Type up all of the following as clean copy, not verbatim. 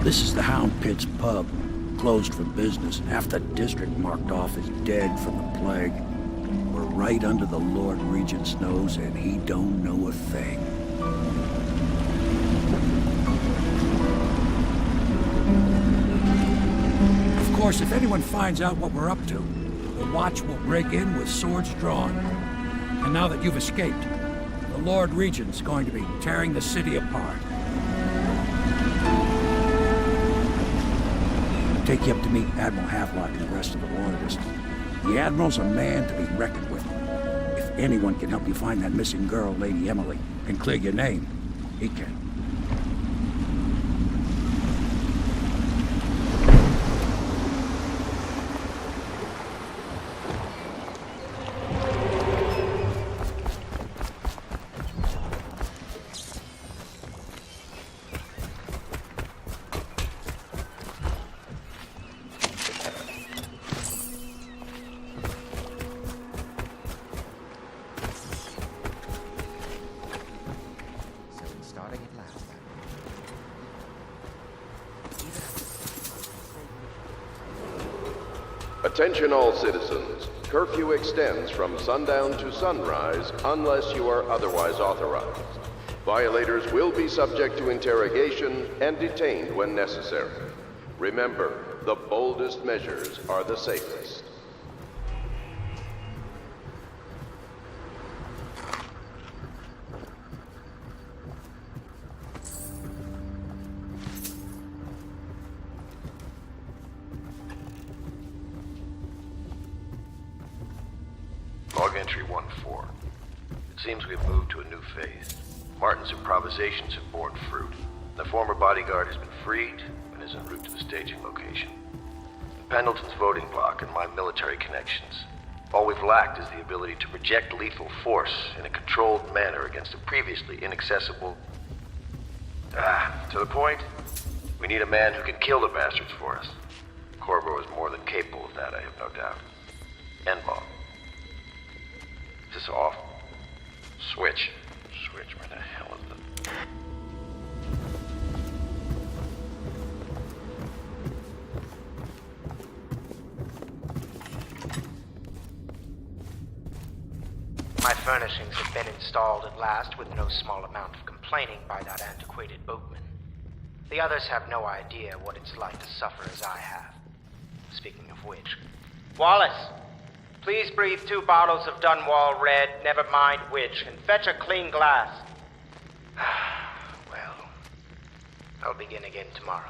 This is the Hounds Pit's pub. Closed for business. Half the district marked off as dead from the plague. We're right under the Lord Regent's nose, and he don't know a thing. Of course, if anyone finds out what we're up to, the Watch will break in with swords drawn. And now that you've escaped, the Lord Regent's going to be tearing the city apart. Take you up to meet Admiral Havelock and the rest of the Loyalists. The Admiral's a man to be reckoned with. If anyone can help you find that missing girl, Lady Emily, and clear your name, he can. Attention all citizens. Curfew extends from sundown to sunrise unless you are otherwise authorized. Violators will be subject to interrogation and detained when necessary. Remember, the boldest measures are the safest. Log entry 1-4. It seems we've moved to a new phase. Martin's improvisations have borne fruit. The former bodyguard has been freed and is en route to the staging location. Pendleton's voting block and my military connections. All we've lacked is the ability to project lethal force in a controlled manner against a previously inaccessible... to the point, we need a man who can kill the bastards for us. Corvo is more than capable of that, I have no doubt. Endball. Is this off? Switch. Switch, where the hell is the... My furnishings have been installed at last with no small amount of complaining by that antiquated boatman. The others have no idea what it's like to suffer as I have. Speaking of which... Wallace! Please breathe 2 bottles of Dunwall Red, never mind which, and fetch a clean glass. Well, I'll begin again tomorrow.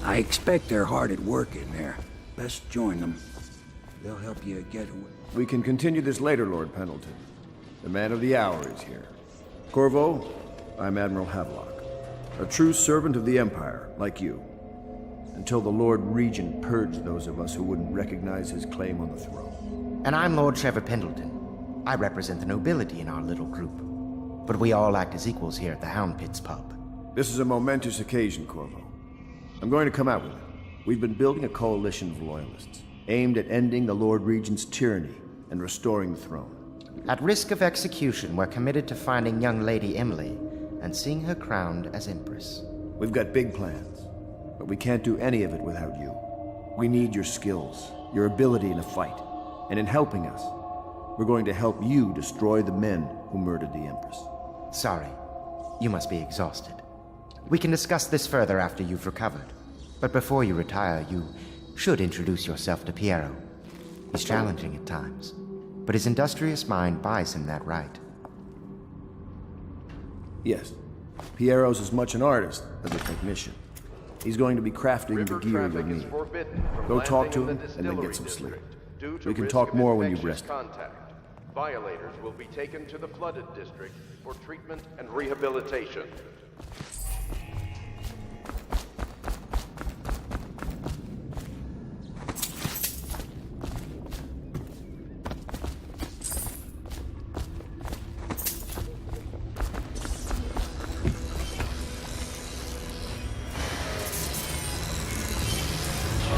I expect they're hard at work in there. Best join them. They'll help you get away. We can continue this later, Lord Pendleton. The man of the hour is here. Corvo, I'm Admiral Havelock. A true servant of the Empire, like you. Until the Lord Regent purged those of us who wouldn't recognize his claim on the throne. And I'm Lord Trevor Pendleton. I represent the nobility in our little group. But we all act as equals here at the Hounds Pit's pub. This is a momentous occasion, Corvo. I'm going to come out with it. We've been building a coalition of loyalists, aimed at ending the Lord Regent's tyranny and restoring the throne. At risk of execution, we're committed to finding young Lady Emily and seeing her crowned as Empress. We've got big plans, but we can't do any of it without you. We need your skills, your ability in a fight, and in helping us, we're going to help you destroy the men who murdered the Empress. Sorry, you must be exhausted. We can discuss this further after you've recovered. But before you retire, you should introduce yourself to Piero. He's challenging at times, but his industrious mind buys him that right. Yes. Piero's as much an artist as a technician. He's going to be crafting the River gear you'll traffic is need. forbidden from Go talk to landing in him the and then get distillery some sleep. district due to We can risk talk of more when you've infectious rested. contact. Violators will be taken to the flooded district for treatment and rehabilitation.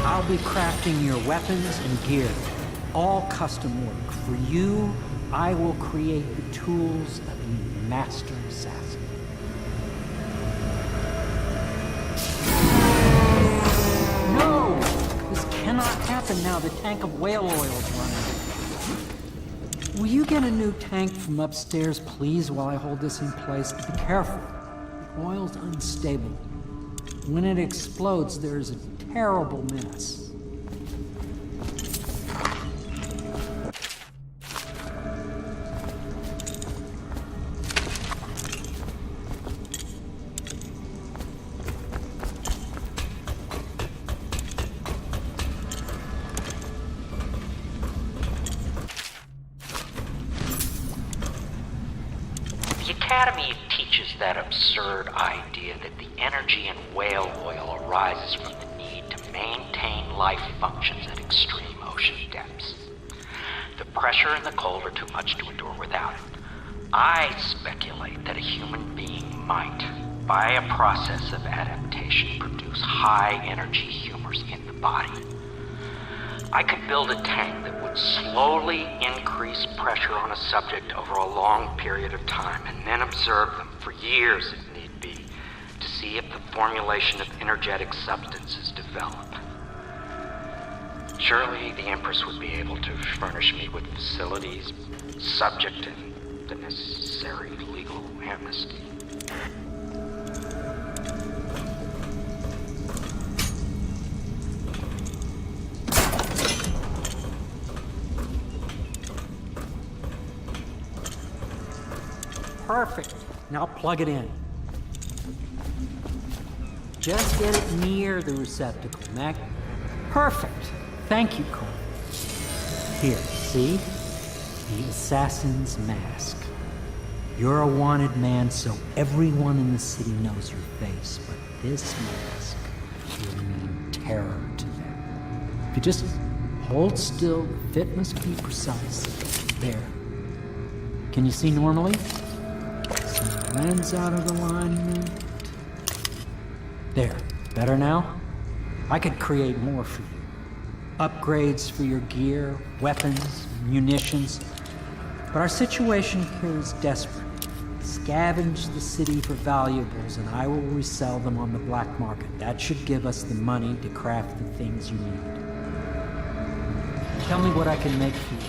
I'll be crafting your weapons and gear. All custom work. For you, I will create the tools of a master assassin. No! This cannot happen now. The tank of whale oil is running. Will you get a new tank from upstairs, please, while I hold this in place? Be careful. The oil's unstable. When it explodes, there's a terrible mess. The Academy teaches that absurd idea that the energy in whale oil arises from the need to maintain life functions at extreme ocean depths. The pressure and the cold are too much to endure without it. I speculate that a human being might, by a process of adaptation, produce high-energy humors in the body. I could build a tank that would slowly increase pressure on a subject over a long period of time and then observe them for years if need be to see if the formulation of energetic substances develop. Surely the Empress would be able to furnish me with facilities subject to the necessary legal amnesty. Perfect. Now plug it in. Just get it near the receptacle, Mac. Perfect. Thank you, Cole. Here, see? The assassin's mask. You're a wanted man, so everyone in the city knows your face, but this mask will mean terror to them. If you just hold still, the fit must be precise. There. Can you see normally? Some lens out of alignment. There. Better now? I could create more for you. Upgrades for your gear, weapons, munitions. But our situation here is desperate. Scavenge the city for valuables and I will resell them on the black market. That should give us the money to craft the things you need. Tell me what I can make for you.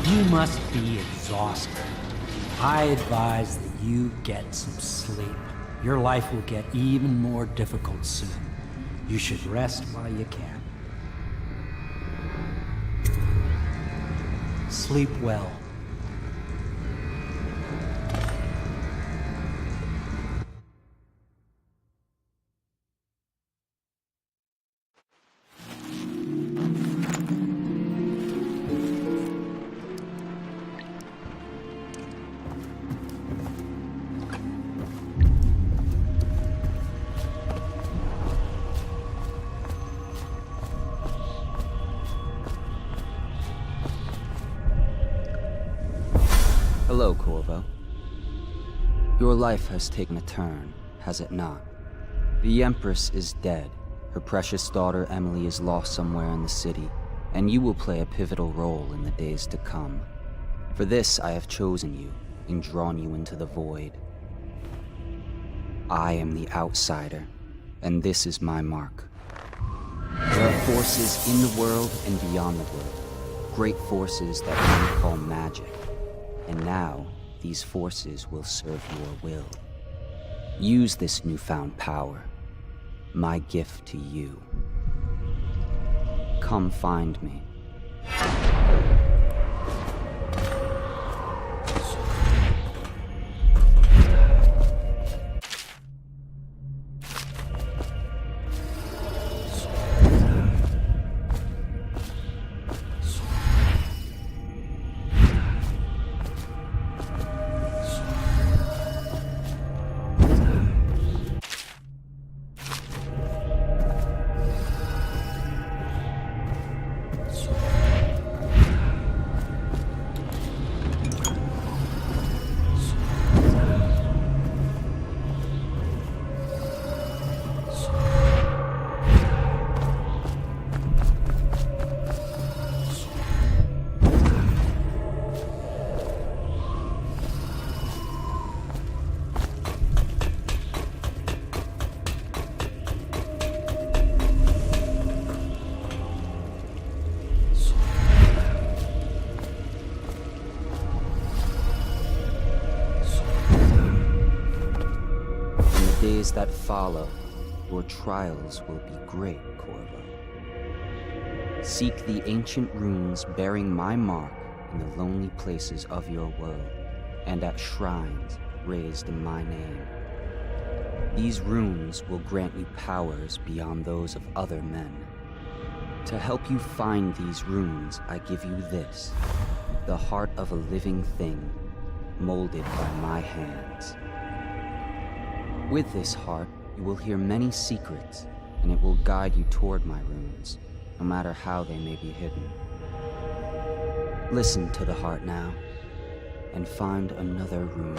You must be exhausted. I advise that you get some sleep. Your life will get even more difficult soon. You should rest while you can. Sleep well. Hello, Corvo. Your life has taken a turn, has it not? The Empress is dead. Her precious daughter, Emily, is lost somewhere in the city, and you will play a pivotal role in the days to come. For this I have chosen you and drawn you into the void. I am the outsider, and this is my mark. There are forces in the world and beyond the world, great forces that men call magic. And now, these forces will serve your will. Use this newfound power, my gift to you. Come find me. That follow, your trials will be great, Corvo. Seek the ancient runes bearing my mark in the lonely places of your world, and at shrines raised in my name. These runes will grant you powers beyond those of other men. To help you find these runes, I give you this, the heart of a living thing, molded by my hands. With this heart, you will hear many secrets, and it will guide you toward my runes, no matter how they may be hidden. Listen to the heart now, and find another rune.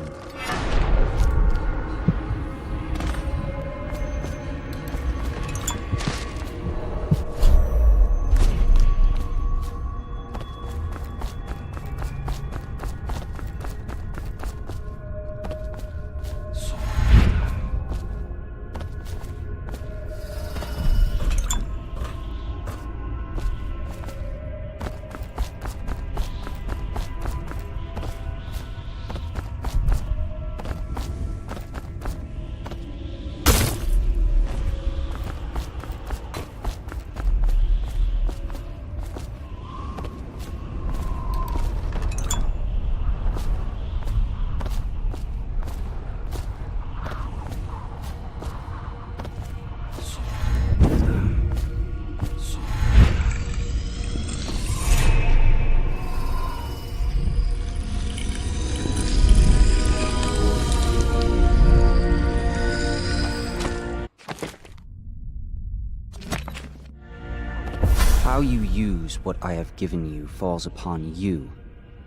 How you use what I have given you falls upon you,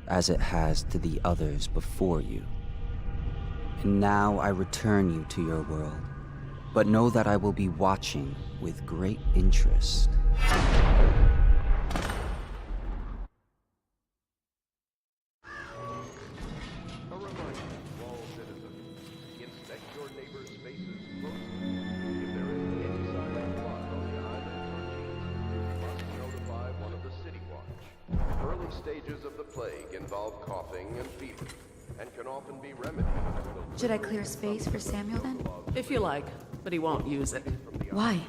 as it has to the others before you. And now I return you to your world, but know that I will be watching with great interest. Stages of the plague involve coughing and fever, and can often be remedied. Should I clear space for Samuel then? If you like, but he won't use it. Why?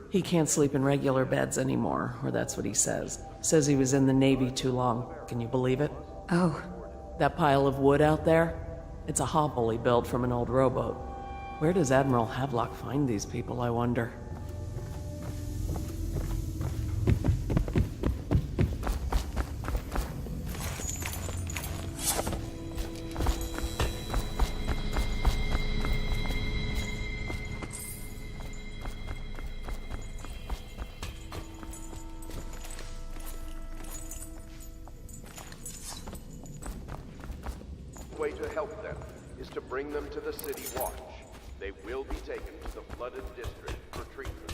He can't sleep in regular beds anymore, or that's what he says. Says he was in the Navy too long. Can you believe it? Oh. That pile of wood out there? It's a hovel he built from an old rowboat. Where does Admiral Havelock find these people, I wonder? The way to help them is to bring them to the City Watch. They will be taken to the flooded district for treatment.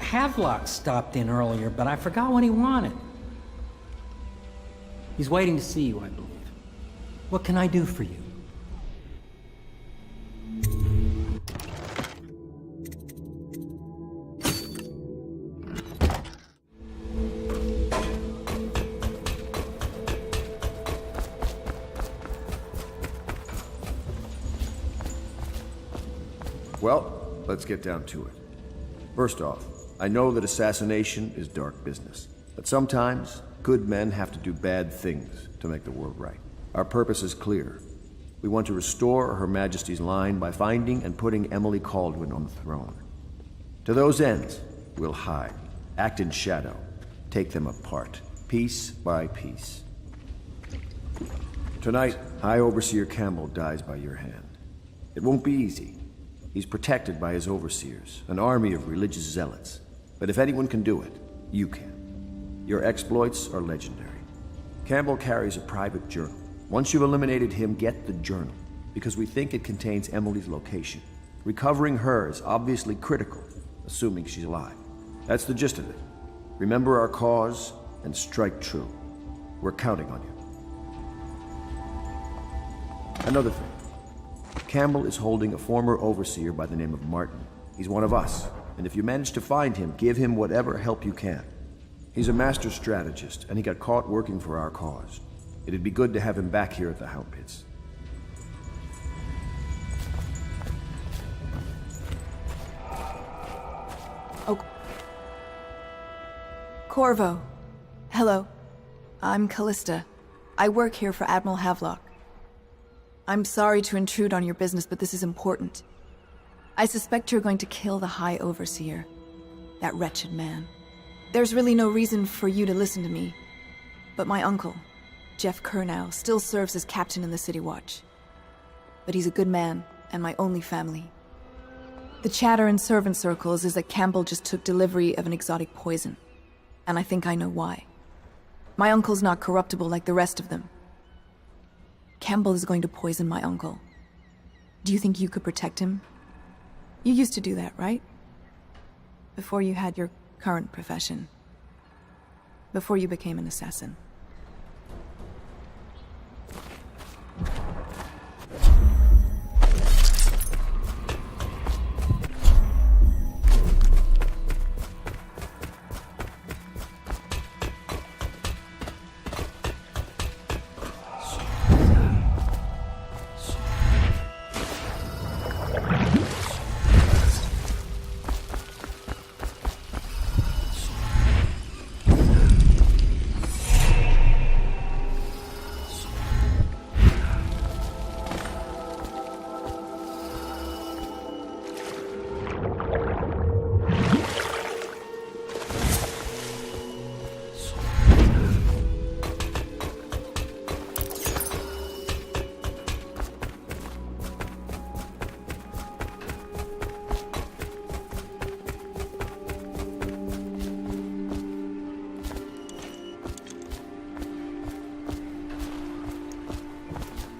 Havelock stopped in earlier, but I forgot what he wanted. He's waiting to see you, I believe. What can I do for you? Well, let's get down to it. First off, I know that assassination is dark business, but sometimes good men have to do bad things to make the world right. Our purpose is clear. We want to restore Her Majesty's line by finding and putting Emily Kaldwin on the throne. To those ends, we'll hide, act in shadow, take them apart, piece by piece. Tonight, High Overseer Campbell dies by your hand. It won't be easy. He's protected by his overseers, an army of religious zealots. But if anyone can do it, you can. Your exploits are legendary. Campbell carries a private journal. Once you've eliminated him, get the journal, because we think it contains Emily's location. Recovering her is obviously critical, assuming she's alive. That's the gist of it. Remember our cause and strike true. We're counting on you. Another thing. Campbell is holding a former overseer by the name of Martin. He's one of us, and if you manage to find him, give him whatever help you can. He's a master strategist, and he got caught working for our cause. It'd be good to have him back here at the Hounds Pit. Oh. Corvo. Hello. I'm Callista. I work here for Admiral Havelock. I'm sorry to intrude on your business, but this is important. I suspect you're going to kill the High Overseer. That wretched man. There's really no reason for you to listen to me. But my uncle, Jeff Kernow, still serves as captain in the City Watch. But he's a good man, and my only family. The chatter in servant circles is that Campbell just took delivery of an exotic poison. And I think I know why. My uncle's not corruptible like the rest of them. Campbell is going to poison my uncle. Do you think you could protect him? You used to do that, right? Before you had your current profession. Before you became an assassin.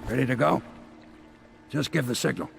Ready to go? Just give the signal.